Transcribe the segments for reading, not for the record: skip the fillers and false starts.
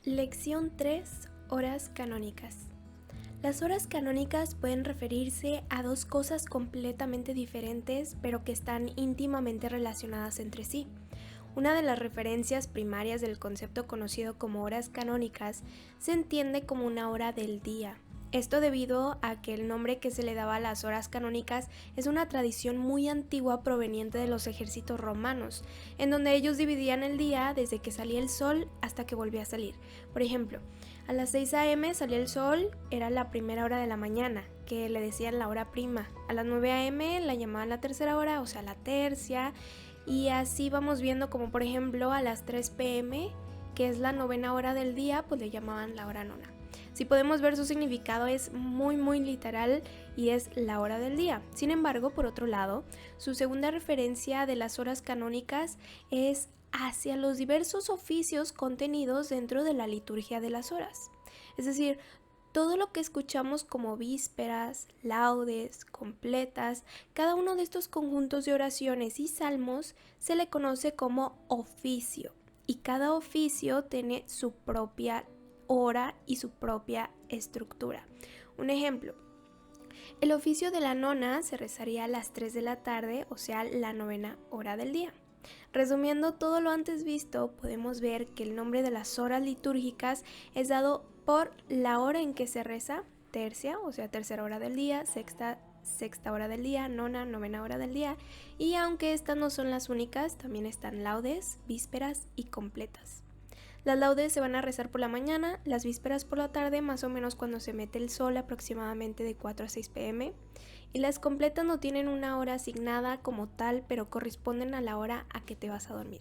Lección 3. Horas canónicas. Las horas canónicas pueden referirse a dos cosas completamente diferentes, pero que están íntimamente relacionadas entre sí. Una de las referencias primarias del concepto conocido como horas canónicas se entiende como una hora del día. Esto debido a que el nombre que se le daba a las horas canónicas es una tradición muy antigua proveniente de los ejércitos romanos, en donde ellos dividían el día desde que salía el sol hasta que volvía a salir. Por ejemplo, a las 6 a.m. salía el sol, era la primera hora de la mañana, que le decían la hora prima. A las 9 a.m. la llamaban la tercera hora, o sea, la tercia. Y así vamos viendo como por ejemplo a las 3 p.m., que es la novena hora del día, pues le llamaban la hora nona. Si podemos ver, su significado es muy literal y es la hora del día. Sin embargo, por otro lado, su segunda referencia de las horas canónicas es hacia los diversos oficios contenidos dentro de la liturgia de las horas. Es decir, todo lo que escuchamos como vísperas, laudes, completas, cada uno de estos conjuntos de oraciones y salmos se le conoce como oficio, y cada oficio tiene su propia hora y su propia estructura. Un ejemplo, el oficio de la nona se rezaría a las 3 de la tarde, o sea, la novena hora del día. Resumiendo todo lo antes visto, podemos ver que el nombre de las horas litúrgicas es dado por la hora en que se reza, tercia, o sea, tercera hora del día, sexta hora del día, novena hora del día, y aunque estas no son las únicas, también están laudes, vísperas y completas. Las laudes se van a rezar por la mañana, las vísperas por la tarde, más o menos cuando se mete el sol, aproximadamente de 4 a 6 pm, y las completas no tienen una hora asignada como tal, pero corresponden a la hora a que te vas a dormir.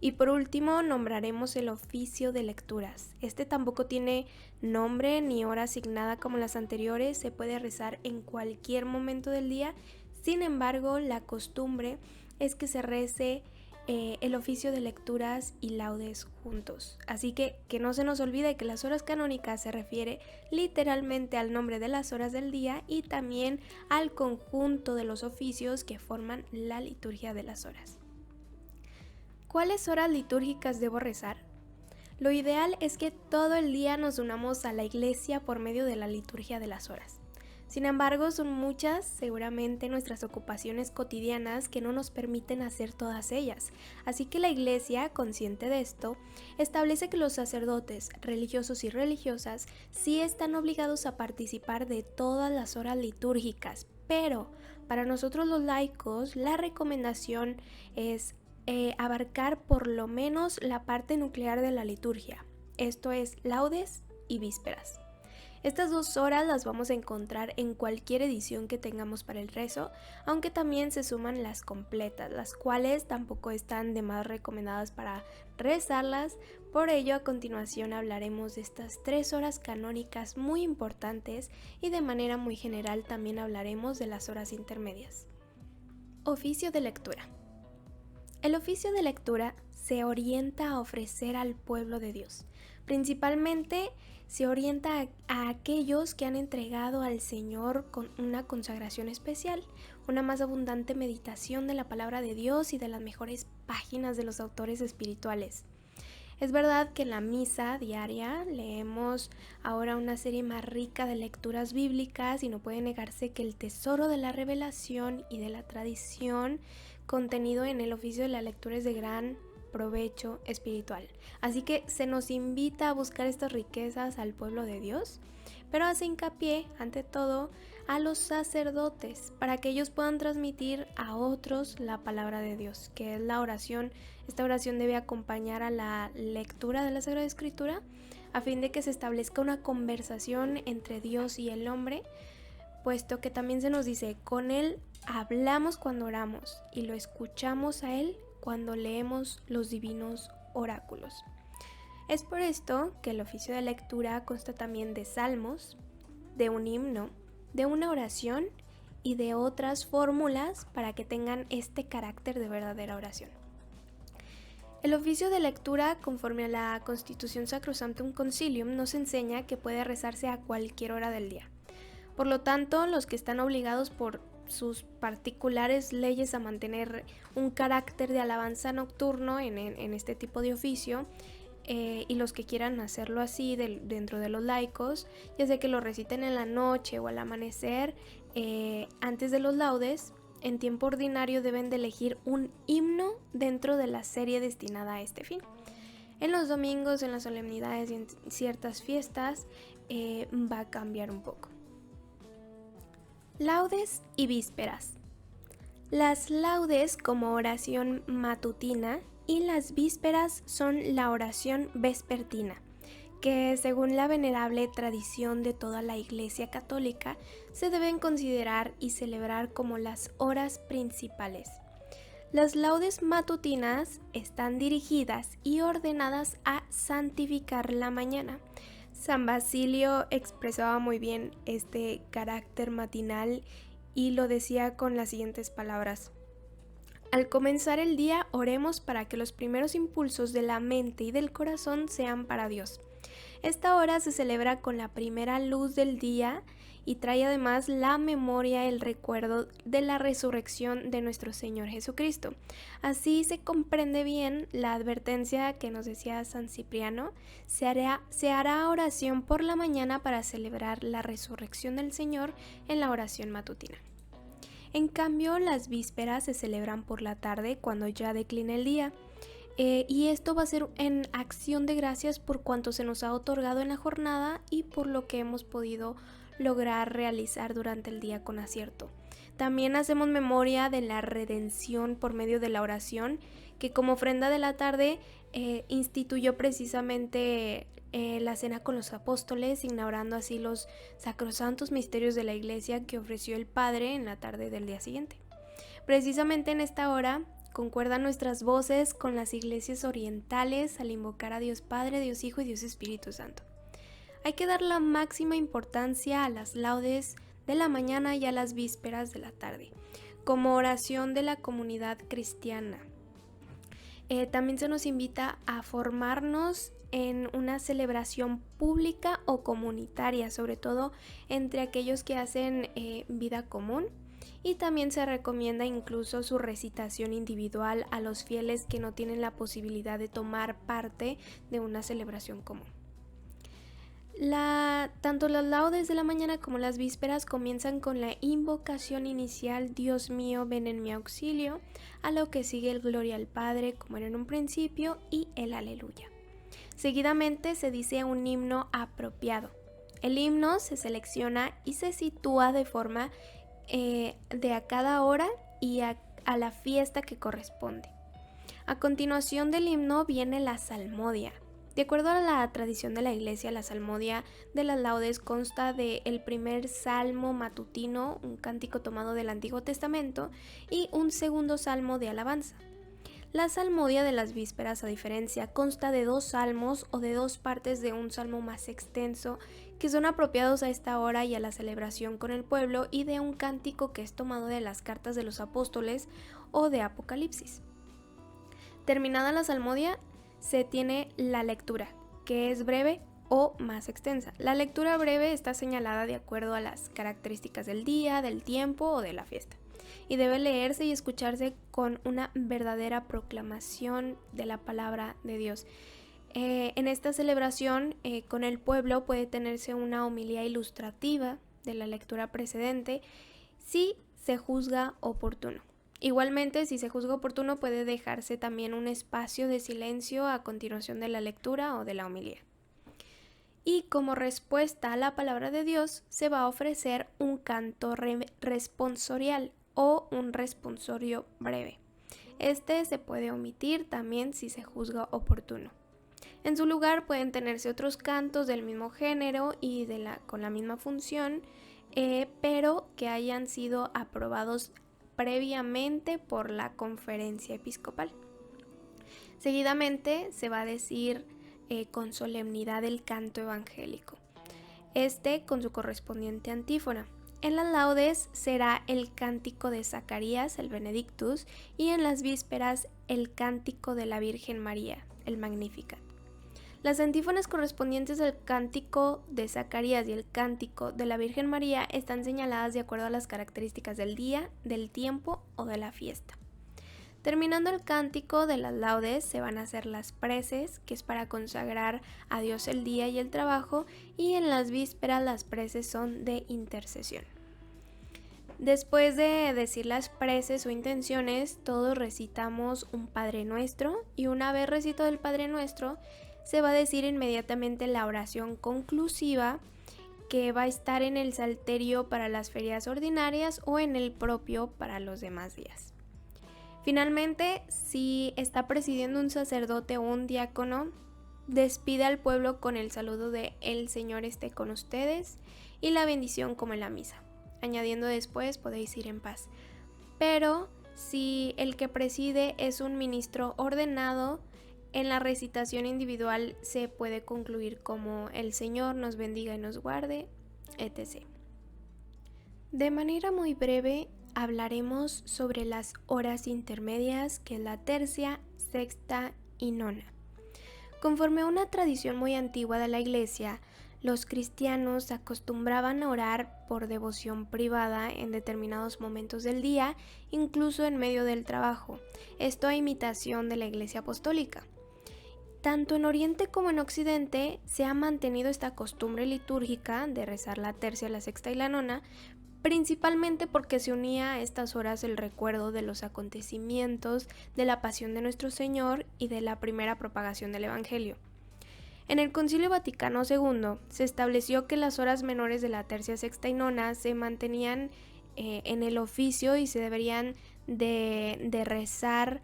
Y por último, nombraremos el oficio de lecturas. Este tampoco tiene nombre ni hora asignada como las anteriores, se puede rezar en cualquier momento del día. Sin embargo, la costumbre es que se rece el oficio de lecturas y laudes juntos. Así que no se nos olvide que las horas canónicas se refiere literalmente al nombre de las horas del día y también al conjunto de los oficios que forman la liturgia de las horas. ¿Cuáles horas litúrgicas debo rezar? Lo ideal es que todo el día nos unamos a la iglesia por medio de la liturgia de las horas. Sin embargo, son muchas seguramente nuestras ocupaciones cotidianas que no nos permiten hacer todas ellas. Así que la Iglesia, consciente de esto, establece que los sacerdotes, religiosos y religiosas sí están obligados a participar de todas las horas litúrgicas, pero para nosotros los laicos la recomendación es abarcar por lo menos la parte nuclear de la liturgia, esto es laudes y vísperas. Estas 2 horas las vamos a encontrar en cualquier edición que tengamos para el rezo, aunque también se suman las completas, las cuales tampoco están de más recomendadas para rezarlas. Por ello, a continuación hablaremos de estas 3 horas canónicas muy importantes y de manera muy general también hablaremos de las horas intermedias. Oficio de lectura. El oficio de lectura se orienta a ofrecer al pueblo de Dios. Principalmente se orienta a aquellos que han entregado al Señor con una consagración especial, una más abundante meditación de la palabra de Dios y de las mejores páginas de los autores espirituales. Es verdad que en la misa diaria leemos ahora una serie más rica de lecturas bíblicas y no puede negarse que el tesoro de la revelación y de la tradición contenido en el oficio de la lectura es de gran provecho espiritual. Así que se nos invita a buscar estas riquezas al pueblo de Dios, pero hace hincapié, ante todo, a los sacerdotes para que ellos puedan transmitir a otros la palabra de Dios, que es la oración. Esta oración debe acompañar a la lectura de la Sagrada Escritura a fin de que se establezca una conversación entre Dios y el hombre, puesto que también se nos dice, con Él hablamos cuando oramos y lo escuchamos a Él cuando leemos los divinos oráculos. Es por esto que el oficio de lectura consta también de salmos, de un himno, de una oración y de otras fórmulas para que tengan este carácter de verdadera oración. El oficio de lectura, conforme a la Constitución Sacrosanctum Concilium, nos enseña que puede rezarse a cualquier hora del día. Por lo tanto, los que están obligados por sus particulares leyes a mantener un carácter de alabanza nocturno en este tipo de oficio, y los que quieran hacerlo así dentro de los laicos, ya sea que lo reciten en la noche o al amanecer, antes de los laudes, en tiempo ordinario deben de elegir un himno dentro de la serie destinada a este fin. En los domingos, en las solemnidades y en ciertas fiestas va a cambiar un poco. Laudes y vísperas. Las laudes como oración matutina y las vísperas son la oración vespertina, que según la venerable tradición de toda la Iglesia Católica se deben considerar y celebrar como las horas principales. Las laudes matutinas están dirigidas y ordenadas a santificar la mañana. San Basilio expresaba muy bien este carácter matinal y lo decía con las siguientes palabras: al comenzar el día, oremos para que los primeros impulsos de la mente y del corazón sean para Dios. Esta hora se celebra con la primera luz del día y trae además la memoria, el recuerdo de la resurrección de nuestro Señor Jesucristo. Así se comprende bien la advertencia que nos decía San Cipriano: se hará oración por la mañana para celebrar la resurrección del Señor en la oración matutina. En cambio, las vísperas se celebran por la tarde cuando ya declina el día. Y esto va a ser en acción de gracias por cuanto se nos ha otorgado en la jornada y por lo que hemos podido lograr realizar durante el día con acierto. También hacemos memoria de la redención por medio de la oración, que como ofrenda de la tarde instituyó precisamente la cena con los apóstoles, inaugurando así los sacrosantos misterios de la Iglesia que ofreció el Padre en la tarde del día siguiente. Precisamente en esta hora concuerdan nuestras voces con las iglesias orientales al invocar a Dios Padre, Dios Hijo y Dios Espíritu Santo. Hay que dar la máxima importancia a las laudes de la mañana y a las vísperas de la tarde, como oración de la comunidad cristiana. También se nos invita a formarnos en una celebración pública o comunitaria, sobre todo entre aquellos que hacen vida común. Y también se recomienda incluso su recitación individual a los fieles que no tienen la posibilidad de tomar parte de una celebración común. Tanto las laudes de la mañana como las vísperas comienzan con la invocación inicial: Dios mío, ven en mi auxilio, a lo que sigue el Gloria al Padre, como era en un principio, y el Aleluya. Seguidamente se dice un himno apropiado. El himno se selecciona y se sitúa de forma de a cada hora y a la fiesta que corresponde. A continuación del himno viene la salmodia. De acuerdo a la tradición de la Iglesia, la salmodia de las laudes consta del primer salmo matutino, un cántico tomado del Antiguo Testamento, y un segundo salmo de alabanza. La salmodia de las vísperas, a diferencia, consta de 2 salmos o de 2 partes de un salmo más extenso que son apropiados a esta hora y a la celebración con el pueblo, y de un cántico que es tomado de las cartas de los apóstoles o de Apocalipsis. Terminada la salmodia, se tiene la lectura, que es breve o más extensa. La lectura breve está señalada de acuerdo a las características del día, del tiempo o de la fiesta, y debe leerse y escucharse con una verdadera proclamación de la palabra de Dios. En esta celebración con el pueblo puede tenerse una homilía ilustrativa de la lectura precedente si se juzga oportuno. Igualmente, si se juzga oportuno, puede dejarse también un espacio de silencio a continuación de la lectura o de la homilía. Y como respuesta a la palabra de Dios, se va a ofrecer un canto responsorial o un responsorio breve. Este se puede omitir también si se juzga oportuno. En su lugar pueden tenerse otros cantos del mismo género y con la misma función, pero que hayan sido aprobados previamente por la conferencia episcopal. Seguidamente se va a decir con solemnidad el canto evangélico, con su correspondiente antífona. En las laudes será el cántico de Zacarías, el Benedictus, y en las vísperas el cántico de la Virgen María, el Magnificat. Las antífonas correspondientes al cántico de Zacarías y el cántico de la Virgen María están señaladas de acuerdo a las características del día, del tiempo o de la fiesta. Terminando el cántico de las laudes se van a hacer las preces, que es para consagrar a Dios el día y el trabajo, y en las vísperas las preces son de intercesión. Después de decir las preces o intenciones, todos recitamos un Padre Nuestro, y una vez recitado el Padre Nuestro, se va a decir inmediatamente la oración conclusiva, que va a estar en el salterio para las ferias ordinarias o en el propio para los demás días. Finalmente, si está presidiendo un sacerdote o un diácono, despide al pueblo con el saludo de "El Señor esté con ustedes" y la bendición como en la misa, añadiendo después "podéis ir en paz". Pero si el que preside es un ministro ordenado, en la recitación individual se puede concluir como "El Señor nos bendiga y nos guarde", etc. De manera muy breve hablaremos sobre las horas intermedias, que es la tercia, sexta y nona. Conforme a una tradición muy antigua de la Iglesia, los cristianos acostumbraban a orar por devoción privada en determinados momentos del día, incluso en medio del trabajo, esto a imitación de la Iglesia apostólica. Tanto en Oriente como en Occidente se ha mantenido esta costumbre litúrgica de rezar la tercia, la sexta y la nona, principalmente porque se unía a estas horas el recuerdo de los acontecimientos de la pasión de nuestro Señor y de la primera propagación del Evangelio. En el Concilio Vaticano II se estableció que las horas menores de la tercia, sexta y nona se mantenían en el oficio y se deberían de rezar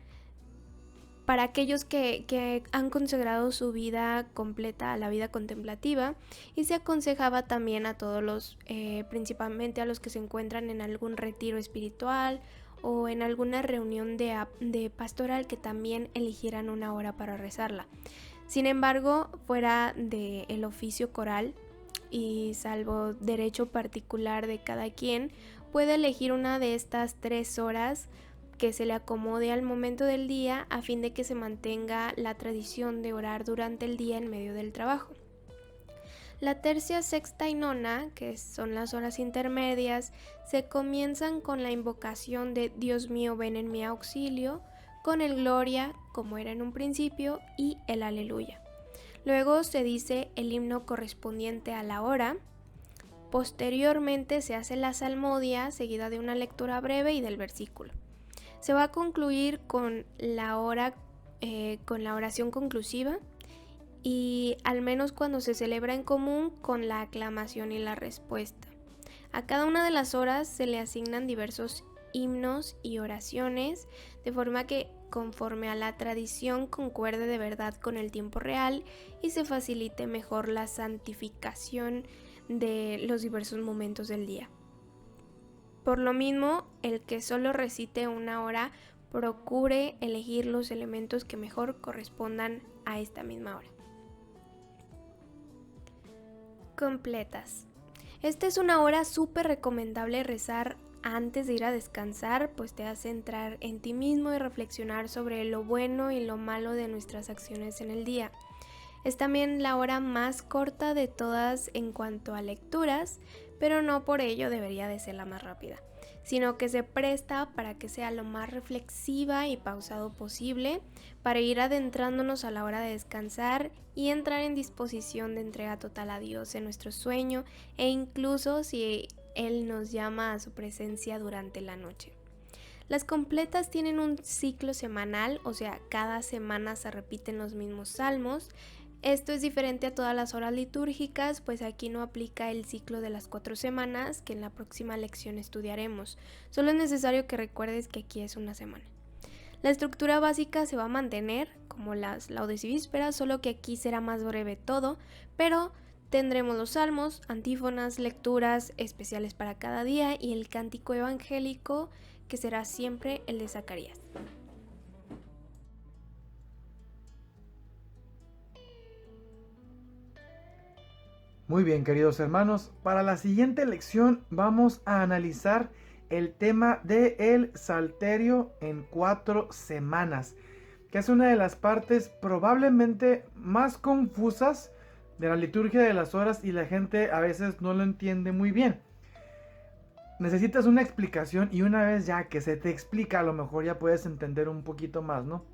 para aquellos que han consagrado su vida completa a la vida contemplativa, y se aconsejaba también a todos los, principalmente a los que se encuentran en algún retiro espiritual o en alguna reunión de pastoral, que también eligieran una hora para rezarla. Sin embargo, fuera del oficio coral y salvo derecho particular de cada quien, puede elegir una de estas 3 horas que se le acomode al momento del día, a fin de que se mantenga la tradición de orar durante el día en medio del trabajo. La tercia, sexta y nona, que son las horas intermedias, se comienzan con la invocación de "Dios mío, ven en mi auxilio", con el Gloria, como era en un principio, y el Aleluya. Luego se dice el himno correspondiente a la hora. Posteriormente se hace la salmodia, seguida de una lectura breve y del versículo. Se va a concluir con la oración conclusiva, y al menos cuando se celebra en común, con la aclamación y la respuesta. A cada una de las horas se le asignan diversos himnos y oraciones, de forma que conforme a la tradición concuerde de verdad con el tiempo real y se facilite mejor la santificación de los diversos momentos del día. Por lo mismo, el que solo recite una hora procure elegir los elementos que mejor correspondan a esta misma hora. Completas. Esta es una hora súper recomendable rezar antes de ir a descansar, pues te hace entrar en ti mismo y reflexionar sobre lo bueno y lo malo de nuestras acciones en el día. Es también la hora más corta de todas en cuanto a lecturas, pero no por ello debería de ser la más rápida, sino que se presta para que sea lo más reflexiva y pausado posible, para ir adentrándonos a la hora de descansar y entrar en disposición de entrega total a Dios en nuestro sueño, e incluso si Él nos llama a su presencia durante la noche. Las completas tienen un ciclo semanal, o sea, cada semana se repiten los mismos salmos. Esto es diferente a todas las horas litúrgicas, pues aquí no aplica el ciclo de las 4 semanas que en la próxima lección estudiaremos. Solo es necesario que recuerdes que aquí es una semana. La estructura básica se va a mantener como las laudes y vísperas, solo que aquí será más breve todo, pero tendremos los salmos, antífonas, lecturas especiales para cada día y el cántico evangélico, que será siempre el de Zacarías. Muy bien, queridos hermanos, para la siguiente lección vamos a analizar el tema del Salterio en 4 semanas, que es una de las partes probablemente más confusas de la liturgia de las horas y la gente a veces no lo entiende muy bien. necesitas una explicación y una vez ya que se te explica, a lo mejor ya puedes entender un poquito más, ¿no?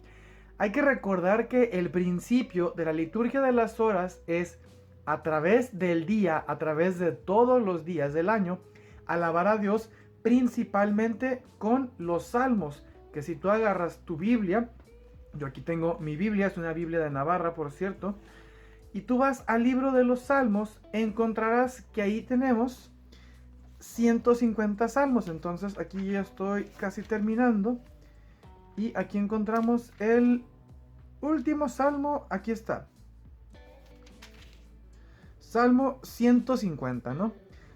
Hay que recordar que el principio de la liturgia de las horas es a través del día, a través de todos los días del año, alabar a Dios principalmente con los salmos, que si tú agarras tu Biblia, yo aquí tengo mi Biblia, es una Biblia de Navarra, por cierto, y tú vas al libro de los salmos, encontrarás que ahí tenemos 150 salmos. Entonces aquí ya estoy casi terminando. Y aquí encontramos el último salmo. Aquí está. Salmo 150, ¿no?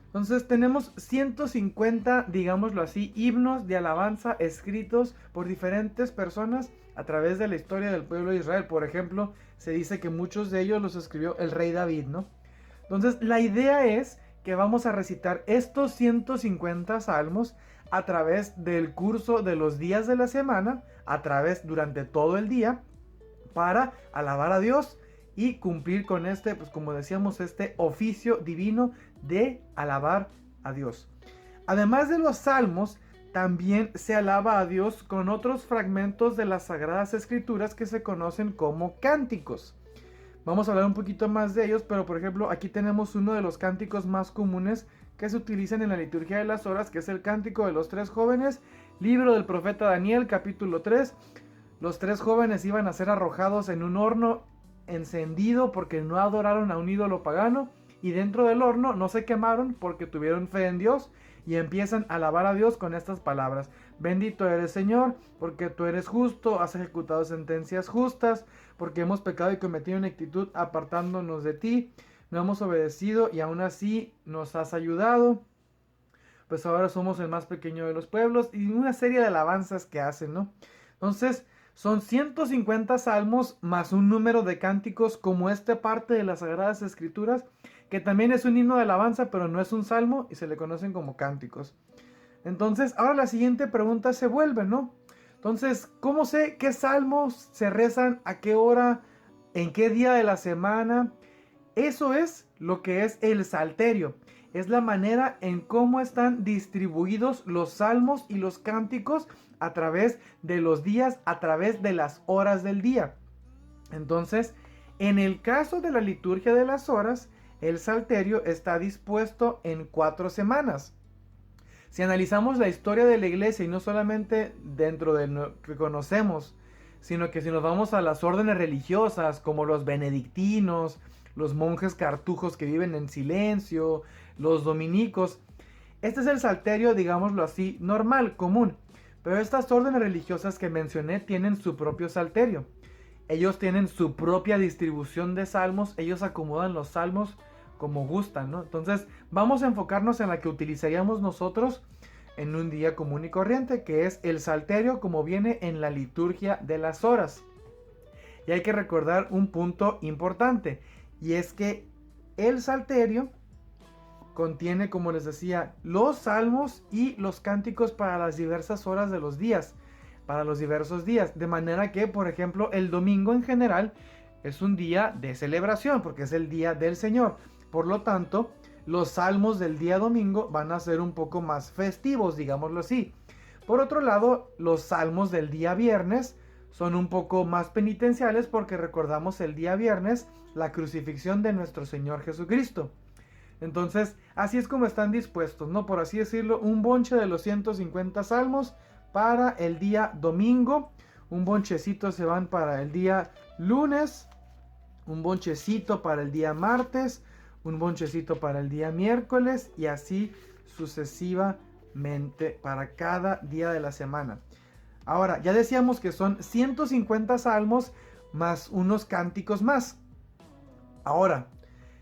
Entonces tenemos 150, digámoslo así, himnos de alabanza escritos por diferentes personas a través de la historia del pueblo de Israel. Por ejemplo, se dice que muchos de ellos los escribió el rey David, ¿no? Entonces la idea es que vamos a recitar estos 150 salmos a través del curso de los días de la semana, a través durante todo el día, para alabar a Dios y cumplir con este, pues como decíamos, este oficio divino de alabar a Dios. Además de los salmos, también se alaba a Dios con otros fragmentos de las Sagradas Escrituras que se conocen como cánticos. Vamos a hablar un poquito más de ellos, pero por ejemplo aquí tenemos uno de los cánticos más comunes que se utilizan en la liturgia de las horas, que es el cántico de los tres jóvenes, libro del profeta Daniel, capítulo 3. Los tres jóvenes iban a ser arrojados en un horno encendido porque no adoraron a un ídolo pagano, y dentro del horno no se quemaron porque tuvieron fe en Dios y empiezan a alabar a Dios con estas palabras: bendito eres, Señor, porque tú eres justo, has ejecutado sentencias justas, porque hemos pecado y cometido ineptitud apartándonos de ti, no hemos obedecido y aún así nos has ayudado, pues ahora somos el más pequeño de los pueblos, y una serie de alabanzas que hacen, ¿no? Entonces son 150 salmos más un número de cánticos como esta parte de las Sagradas Escrituras, que también es un himno de alabanza, pero no es un salmo y se le conocen como cánticos. Entonces, ahora la siguiente pregunta se vuelve, ¿no? Entonces, ¿cómo sé qué salmos se rezan, a qué hora, en qué día de la semana? Eso es lo que es el salterio. Es la manera en cómo están distribuidos los salmos y los cánticos a través de los días, a través de las horas del día. Entonces, en el caso de la liturgia de las horas, el salterio está dispuesto en 4 semanas. Si analizamos la historia de la iglesia, y no solamente dentro de lo que conocemos, sino que si nos vamos a las órdenes religiosas como los benedictinos, los monjes cartujos que viven en silencio, los dominicos, este es el salterio, digámoslo así, normal, común. Pero estas órdenes religiosas que mencioné tienen su propio salterio. Ellos tienen su propia distribución de salmos, ellos acomodan los salmos como gustan, ¿no? Entonces vamos a enfocarnos en la que utilizaríamos nosotros en un día común y corriente, que es el salterio como viene en la liturgia de las horas. Y hay que recordar un punto importante, y es que el salterio contiene, como les decía, los salmos y los cánticos para las diversas horas de los días, para los diversos días, de manera que, por ejemplo, el domingo en general es un día de celebración porque es el día del Señor. Por lo tanto, los salmos del día domingo van a ser un poco más festivos, digámoslo así. Por otro lado, los salmos del día viernes son un poco más penitenciales porque recordamos el día viernes la crucifixión de nuestro Señor Jesucristo. Entonces, así es como están dispuestos, ¿no? Por así decirlo, un bonche de los 150 salmos para el día domingo, un bonchecito se van para el día lunes, un bonchecito para el día martes, un bonchecito para el día miércoles y así sucesivamente para cada día de la semana. Ahora, ya decíamos que son 150 salmos más unos cánticos más. Ahora,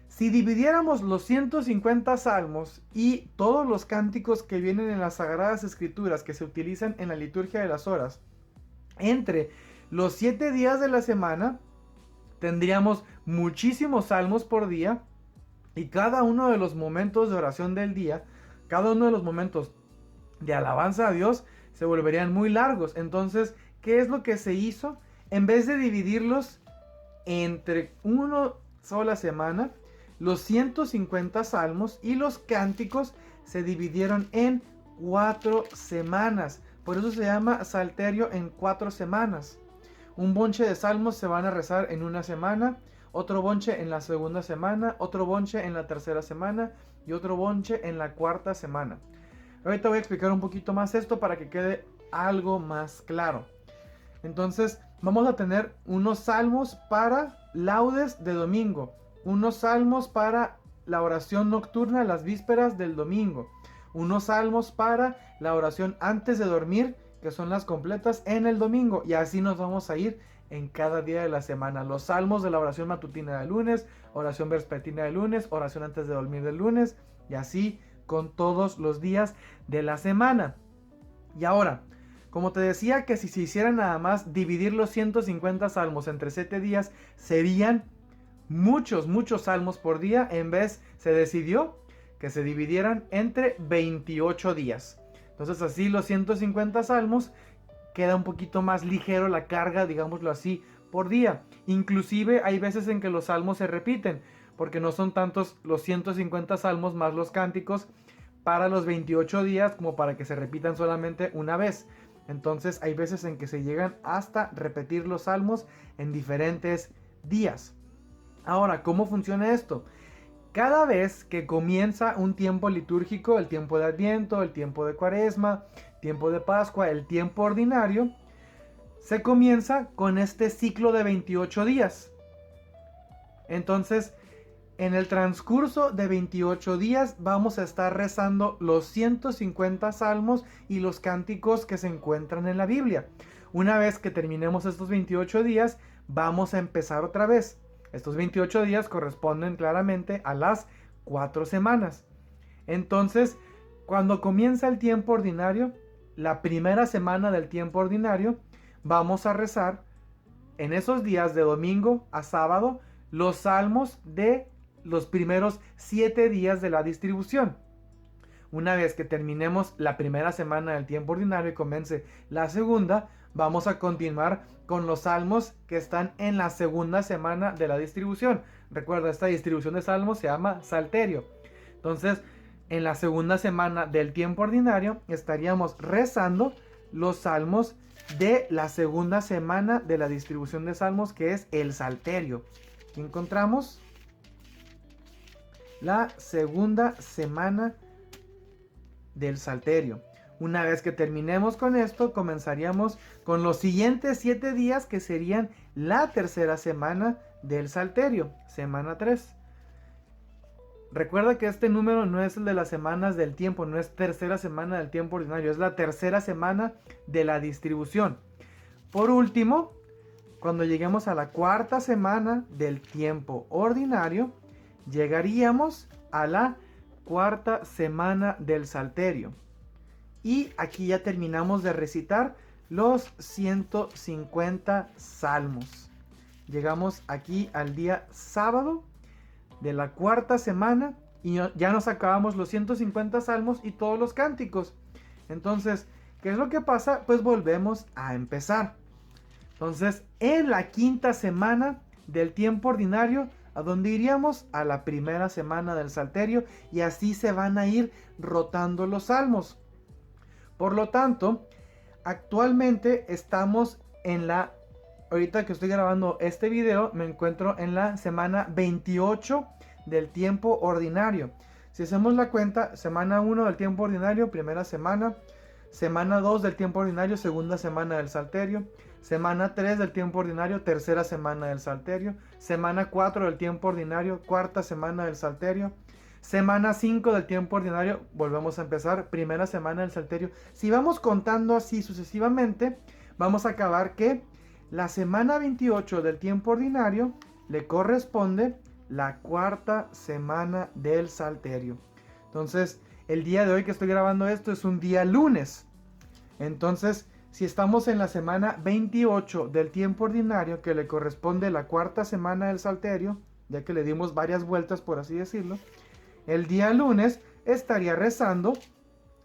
si dividiéramos los 150 salmos y todos los cánticos que vienen en las Sagradas Escrituras que se utilizan en la liturgia de las horas entre los 7 días de la semana, tendríamos muchísimos salmos por día, y cada uno de los momentos de oración del día, cada uno de los momentos de alabanza a Dios se volverían muy largos. Entonces, ¿qué es lo que se hizo? En vez de dividirlos entre una sola semana, los 150 salmos y los cánticos se dividieron en 4 semanas. Por eso se llama salterio en 4 semanas. Un bonche de salmos se van a rezar en una semana, otro bonche en la segunda semana, otro bonche en la tercera semana y otro bonche en la cuarta semana. Ahorita voy a explicar un poquito más esto para que quede algo más claro. Entonces vamos a tener unos salmos para laudes de domingo, unos salmos para la oración nocturna las vísperas del domingo, unos salmos para la oración antes de dormir, que son las completas en el domingo, y así nos vamos a ir en cada día de la semana. Los salmos de la oración matutina del lunes, oración vespertina del lunes, oración antes de dormir del lunes, y así con todos los días de la semana. Y ahora, como te decía que si se hiciera nada más dividir los 150 salmos entre 7 días, serían muchos salmos por día. En vez se decidió que se dividieran entre 28 días. Entonces así los 150 salmos queda un poquito más ligero la carga, digámoslo así, por día. Inclusive hay veces en que los salmos se repiten, porque no son tantos los 150 salmos más los cánticos para los 28 días como para que se repitan solamente una vez. Entonces hay veces en que se llegan hasta repetir los salmos en diferentes días. Ahora, ¿cómo funciona esto? Cada vez que comienza un tiempo litúrgico, el tiempo de Adviento, el tiempo de Cuaresma, tiempo de Pascua, el tiempo ordinario, se comienza con este ciclo de 28 días. Entonces, en el transcurso de 28 días vamos a estar rezando los 150 salmos y los cánticos que se encuentran en la Biblia. Una vez que terminemos estos 28 días, vamos a empezar otra vez. Estos 28 días corresponden claramente a las 4 semanas. Entonces, cuando comienza el tiempo ordinario, la primera semana del tiempo ordinario, vamos a rezar en esos días de domingo a sábado los salmos de los primeros 7 días de la distribución. Una vez que terminemos la primera semana del tiempo ordinario y comience la segunda, vamos a continuar con los salmos que están en la segunda semana de la distribución. Recuerda, esta distribución de salmos se llama salterio. Entonces, en la segunda semana del tiempo ordinario estaríamos rezando los salmos de la segunda semana de la distribución de salmos, que es el salterio. Aquí encontramos la segunda semana del salterio. Una vez que terminemos con esto, comenzaríamos con los siguientes 7 días, que serían la tercera semana del salterio, semana 3. Recuerda que este número no es el de las semanas del tiempo, no es tercera semana del tiempo ordinario, es la tercera semana de la distribución. Por último, cuando lleguemos a la cuarta semana del tiempo ordinario, llegaríamos a la cuarta semana del salterio. Y aquí ya terminamos de recitar los 150 salmos. Llegamos aquí al día sábado de la cuarta semana y ya nos acabamos los 150 salmos y todos los cánticos. Entonces, ¿qué es lo que pasa? Pues volvemos a empezar. Entonces, en la quinta semana del tiempo ordinario, ¿a dónde iríamos? A la primera semana del salterio, y así se van a ir rotando los salmos. Por lo tanto, actualmente estamos ahorita que estoy grabando este video, me encuentro en la semana 28 del tiempo ordinario. Si hacemos la cuenta, semana 1 del tiempo ordinario, primera semana, semana 2 del tiempo ordinario, segunda semana del salterio, semana 3 del tiempo ordinario, tercera semana del salterio, semana 4 del tiempo ordinario, cuarta semana del salterio, semana 5 del tiempo ordinario, volvemos a empezar, primera semana del salterio. Si vamos contando así sucesivamente, vamos a acabar que la semana 28 del tiempo ordinario le corresponde la cuarta semana del salterio. Entonces, el día de hoy que estoy grabando esto es un día lunes. Entonces, si estamos en la semana 28 del tiempo ordinario, que le corresponde la cuarta semana del salterio, ya que le dimos varias vueltas, por así decirlo, el día lunes estaría rezando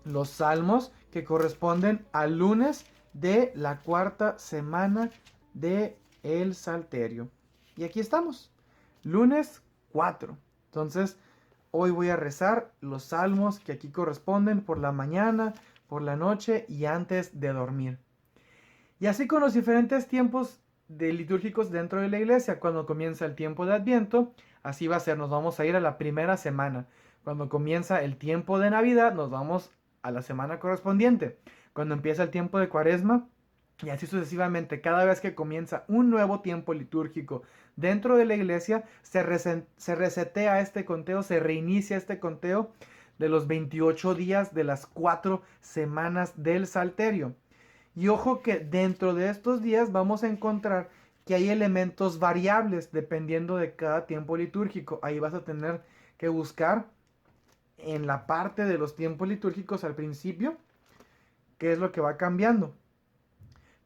los salmos que corresponden al lunes de la cuarta semana de el salterio. Y aquí estamos, lunes 4. Entonces, hoy voy a rezar los salmos que aquí corresponden por la mañana, por la noche y antes de dormir. Y así con los diferentes tiempos litúrgicos dentro de la iglesia. Cuando comienza el tiempo de Adviento, así va a ser, nos vamos a ir a la primera semana. Cuando comienza el tiempo de Navidad, nos vamos a la semana correspondiente. Cuando empieza el tiempo de Cuaresma, y así sucesivamente, cada vez que comienza un nuevo tiempo litúrgico dentro de la iglesia, se resetea este conteo, se reinicia este conteo de los 28 días de las 4 semanas del Salterio. Y ojo que dentro de estos días vamos a encontrar que hay elementos variables dependiendo de cada tiempo litúrgico. Ahí vas a tener que buscar en la parte de los tiempos litúrgicos al principio qué es lo que va cambiando.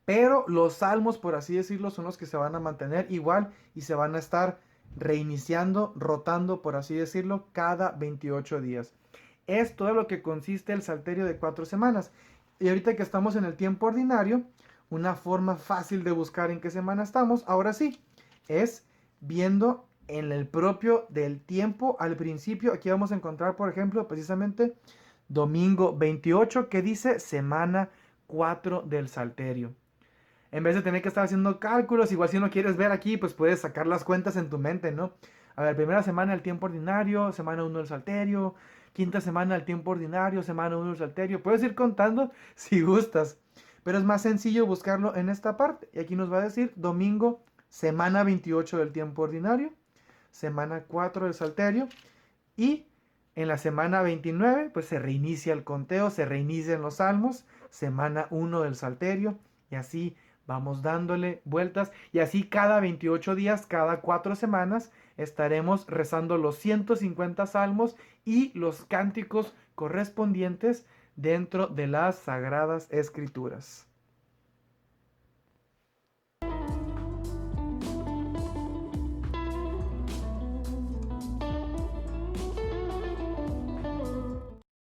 Pero los salmos, por así decirlo, son los que se van a mantener igual y se van a estar reiniciando, rotando, por así decirlo, cada 28 días. Es todo lo que consiste el salterio de 4 semanas. Y ahorita que estamos en el tiempo ordinario, una forma fácil de buscar en qué semana estamos, ahora sí, es viendo en el propio del tiempo al principio. Aquí vamos a encontrar, por ejemplo, precisamente domingo 28, que dice semana 4 del salterio. En vez de tener que estar haciendo cálculos, igual si no quieres ver aquí, pues puedes sacar las cuentas en tu mente, ¿no? A ver, primera semana del tiempo ordinario, semana 1 del salterio, quinta semana del tiempo ordinario, semana 1 del salterio. Puedes ir contando si gustas, pero es más sencillo buscarlo en esta parte. Y aquí nos va a decir domingo, semana 28 del tiempo ordinario, semana 4 del salterio, y en la semana 29 pues se reinicia el conteo, se reinician los salmos, semana 1 del salterio, y así vamos dándole vueltas, y así cada 28 días, cada 4 semanas, estaremos rezando los 150 salmos y los cánticos correspondientes dentro de las Sagradas Escrituras.